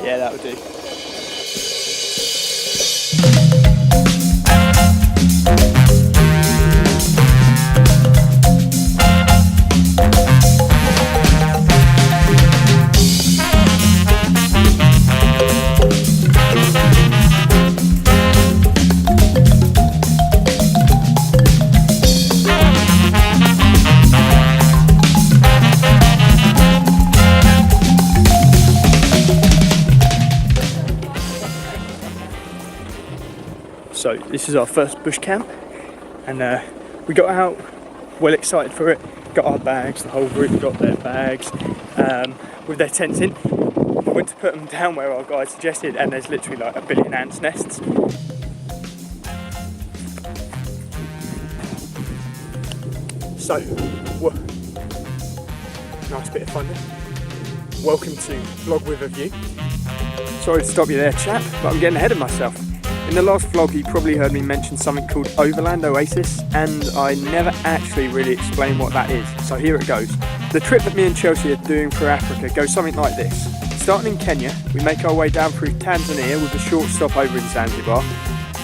Yeah, that would do. So this is our first bush camp, and we got out well excited for it. Got our bags, the whole group got their bags with their tents in. Went to put them down where our guide suggested, and there's literally like a billion ants' nests. So, nice bit of fun there. Welcome to Vlog with a View. Sorry to stop you there, chap, but I'm getting ahead of myself. In the last vlog you probably heard me mention something called Overland Oasis, and I never actually really explained what that is, so here it goes. The trip that me and Chelsea are doing through Africa goes something like this. Starting in Kenya, we make our way down through Tanzania with a short stop over in Zanzibar,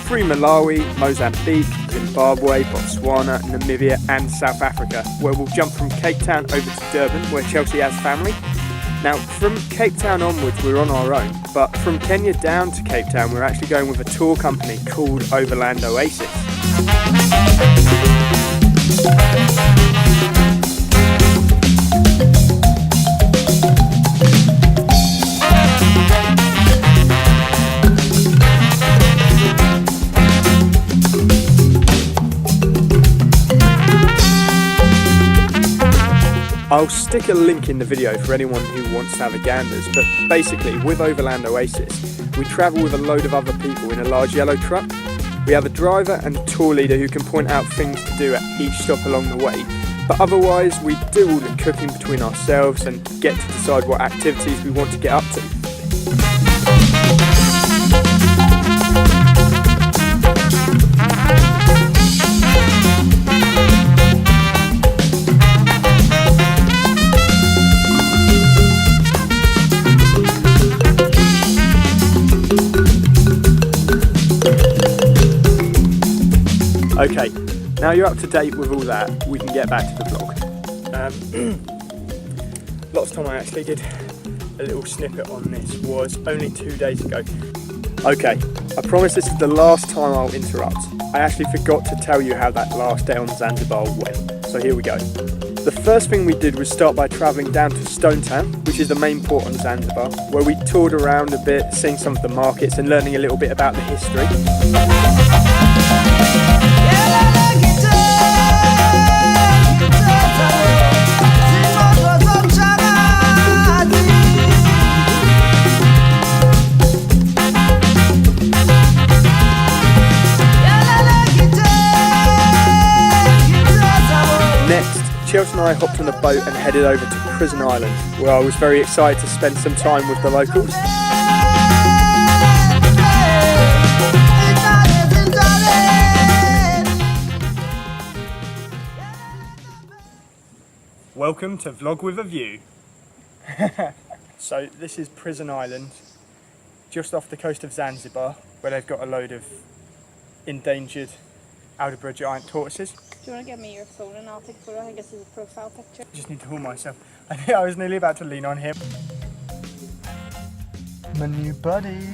through Malawi, Mozambique, Zimbabwe, Botswana, Namibia and South Africa, where we'll jump from Cape Town over to Durban, where Chelsea has family. Now, from Cape Town onwards, we're on our own, but from Kenya down to Cape Town, we're actually going with a tour company called Overland Oasis. I'll stick a link in the video for anyone who wants to have a ganders, but basically with Overland Oasis we travel with a load of other people in a large yellow truck. We have a driver and a tour leader who can point out things to do at each stop along the way, but otherwise we do all the cooking between ourselves and get to decide what activities we want to get up to. Okay, now you're up to date with all that, we can get back to the vlog. Last time I actually did a little snippet on this was only 2 days ago. Okay, I promise this is the last time I'll interrupt. I actually forgot to tell you how that last day on Zanzibar went, so here we go. The first thing we did was start by travelling down to Stone Town, which is the main port on Zanzibar, where we toured around a bit, seeing some of the markets and learning a little bit about the history. Chelsea and I hopped on a boat and headed over to Prison Island, where I was very excited to spend some time with the locals. Welcome to Vlog with a View. So this is Prison Island, just off the coast of Zanzibar, where they've got a load of endangered Aldabra giant tortoises. Do you want to give me your phone and I'll take a photo? I guess it's a profile picture. I just need to hold myself. I was nearly about to lean on him. My new buddy.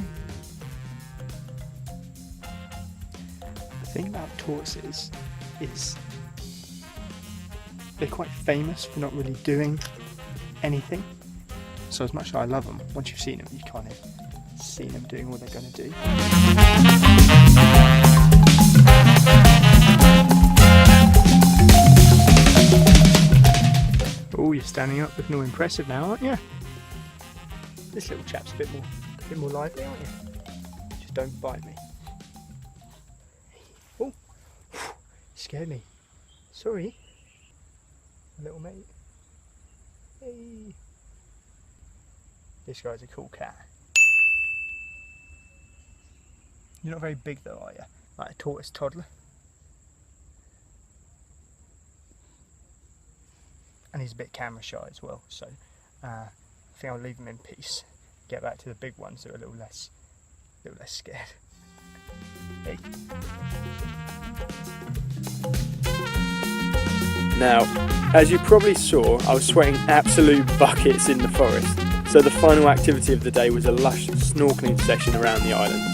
The thing about tortoises is they're quite famous for not really doing anything. So as much as I love them, once you've seen them, you kind of see them doing what they're going to do. Oh, you're standing up, looking all impressive now, aren't you? This little chap's a bit more lively, aren't you? Just don't bite me. Oh, scared me. Sorry, little mate. Hey. This guy's a cool cat. You're not very big though, are you? Like a tortoise toddler. And he's a bit camera shy as well, so I think I'll leave him in peace. get back to the big ones that are a little less scared. Hey. Now, as you probably saw, I was sweating absolute buckets in the forest, so the final activity of the day was a lush snorkeling session around the island.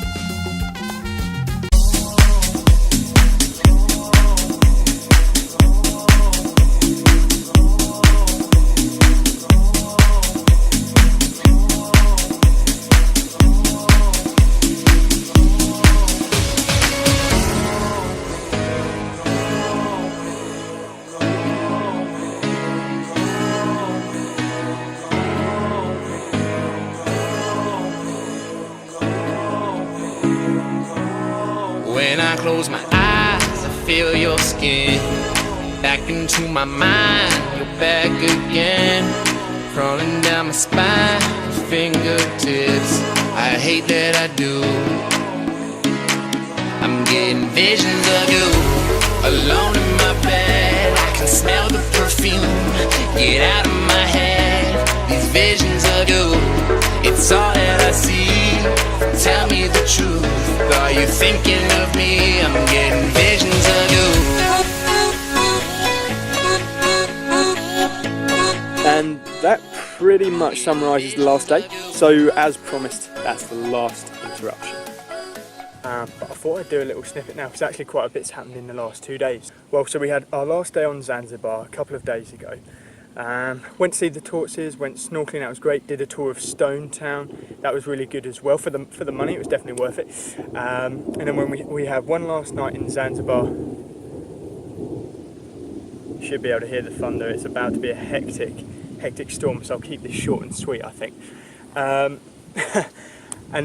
When I close my eyes, I feel your skin. Back into my mind, you're back again. Crawling down my spine, fingertips. I hate that I do. I'm getting visions of you, alone in my bed. I can smell the perfume, get out of my head. These visions of you, it's all that I see. Tell me the truth, are you thinking of me? I'm getting visions of you. And that pretty much summarises the last day. So as promised, that's the last interruption. But I thought I'd do a little snippet now because actually quite a bit's happened in the last 2 days. Well, so we had our last day on Zanzibar a couple of days ago. Went to see the tortoises, went snorkeling, that was great. Did a tour of Stone Town, that was really good as well. For the money, it was definitely worth it. And then when we had one last night in Zanzibar, you should be able to hear the thunder. It's about to be a hectic storm, so I'll keep this short and sweet, I think. And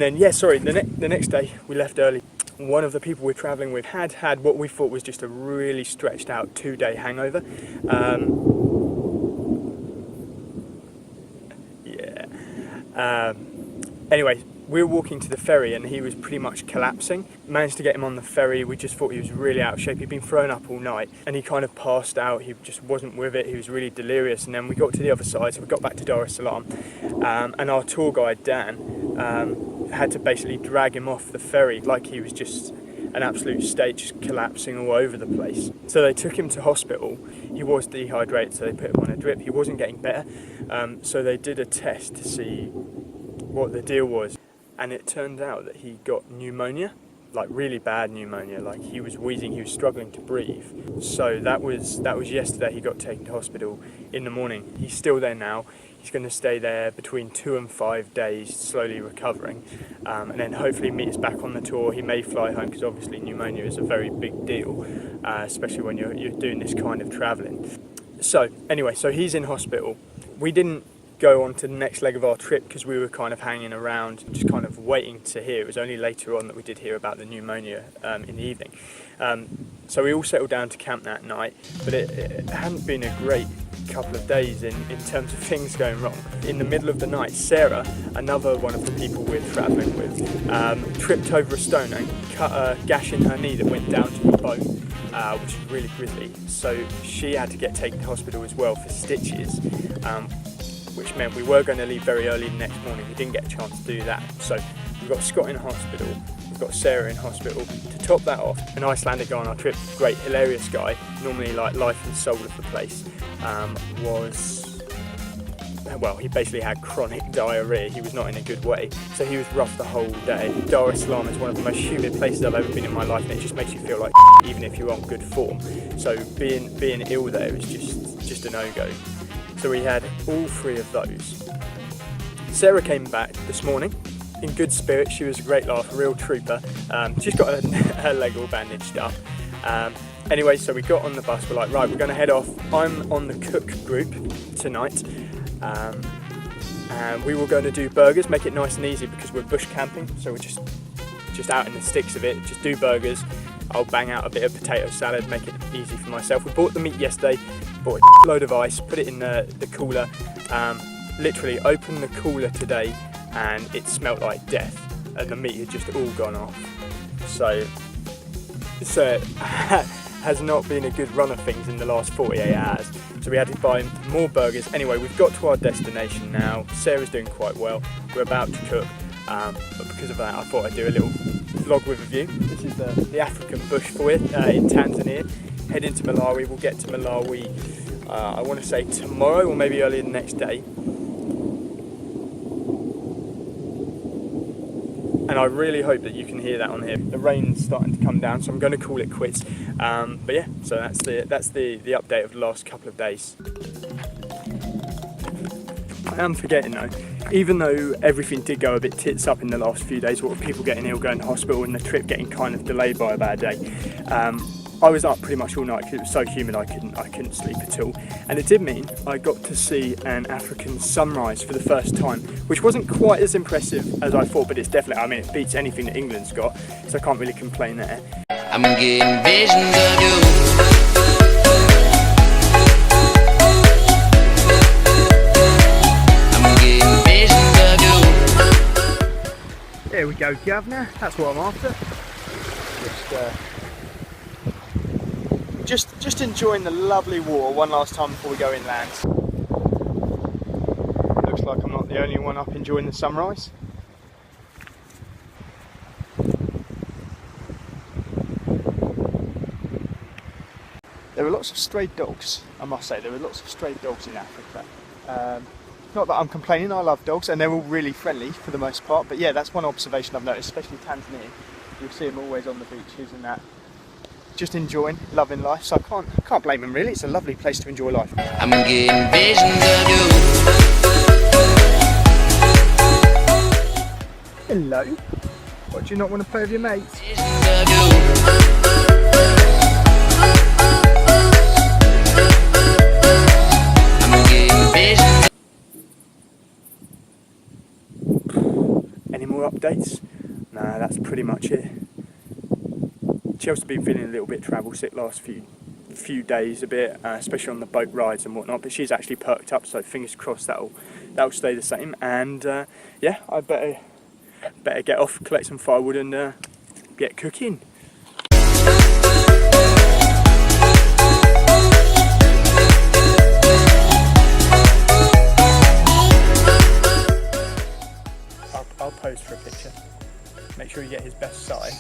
then, yeah, sorry, the next day we left early. One of the people we're travelling with had what we thought was just a really stretched out 2-day hangover. Anyway, we were walking to the ferry and he was pretty much collapsing. Managed to get him on the ferry. We just thought he was really out of shape. He'd been thrown up all night and he kind of passed out. He just wasn't with it. He was really delirious. And then we got to the other side, so we got back to Dar es Salaam, and our tour guide Dan had to basically drag him off the ferry like he was just an absolute state, just collapsing all over the place. So they took him to hospital. He was dehydrated, so they put him on a drip. He wasn't getting better, so they did a test to see what the deal was, and it turned out that he got pneumonia, like really bad pneumonia. Like he was wheezing, he was struggling to breathe. So that was yesterday. He got taken to hospital in the morning. He's still there now. He's going to stay there between 2 and 5 days, slowly recovering, and then hopefully meet us back on the tour. He may fly home because obviously pneumonia is a very big deal, especially when you're doing this kind of travelling. So anyway, so he's in hospital. We didn't go on to the next leg of our trip because we were kind of hanging around, just kind of waiting to hear. It was only later on that we did hear about the pneumonia in the evening. So we all settled down to camp that night, but it hadn't been a great couple of days in terms of things going wrong. In the middle of the night, Sarah, another one of the people we're travelling with, tripped over a stone and cut a gash in her knee that went down to the bone, which is really grisly. So she had to get taken to hospital as well for stitches, which meant we were going to leave very early the next morning. We didn't get a chance to do that. So we've got Scott in hospital, we've got Sarah in hospital. To top that off, an Icelandic guy on our trip, great, hilarious guy, normally like life and soul of the place, he basically had chronic diarrhea. He was not in a good way, so he was rough the whole day. Dar es Salaam is one of the most humid places I've ever been in my life, and it just makes you feel like even if you're on good form. So being ill there was just a no-go. So we had all 3 of those. Sarah came back this morning in good spirits. She was a great laugh, a real trooper. She's got her leg all bandaged up. Anyway, so we got on the bus. We're like, right, we're going to head off. I'm on the cook group tonight. And we were going to do burgers, make it nice and easy because we're bush camping. So we're just out in the sticks of it, just do burgers. I'll bang out a bit of potato salad, make it easy for myself. We bought the meat yesterday, bought a load of ice, put it in the cooler. Literally opened the cooler today and it smelled like death and the meat had just all gone off. So has not been a good run of things in the last 48 hours. So we had to buy more burgers. Anyway, we've got to our destination now. Sarah's doing quite well. We're about to cook, but because of that, I thought I'd do a little vlog with a view. This is the African bush for it in Tanzania. Heading to Malawi. We'll get to Malawi, I want to say tomorrow or maybe early the next day. And I really hope that you can hear that on here. The rain's starting to come down, so I'm going to call it quits. But yeah, so that's the update of the last couple of days. I am forgetting though, even though everything did go a bit tits up in the last few days, what with people getting ill, going to hospital, and the trip getting kind of delayed by about a day, I was up pretty much all night because it was so humid I couldn't sleep at all. And it did mean I got to see an African sunrise for the first time, which wasn't quite as impressive as I thought, but it's definitely, I mean, it beats anything that England's got, so I can't really complain there. I'm getting visions of you. I'm getting visions of you. There we go, governor, that's what I'm after. Just enjoying the lovely water one last time before we go inland. Looks like I'm not the only one up enjoying the sunrise. There were lots of stray dogs, I must say. There were lots of stray dogs in Africa. Not that I'm complaining, I love dogs and they're all really friendly for the most part. But yeah, that's one observation I've noticed, especially Tanzania. You'll see them always on the beaches and that. Just enjoying, loving life, so I can't blame them really. It's a lovely place to enjoy life. I'm getting visions of you. Hello. What, do you not want to play with your mates? Visions of you. I'm getting visions. Any more updates? No, that's pretty much it. Chelsea's been feeling a little bit travel sick last few days, a bit, especially on the boat rides and whatnot. But she's actually perked up, so fingers crossed that'll stay the same. And yeah, I better get off, collect some firewood, and get cooking. I'll pose for a picture. Make sure you get his best side.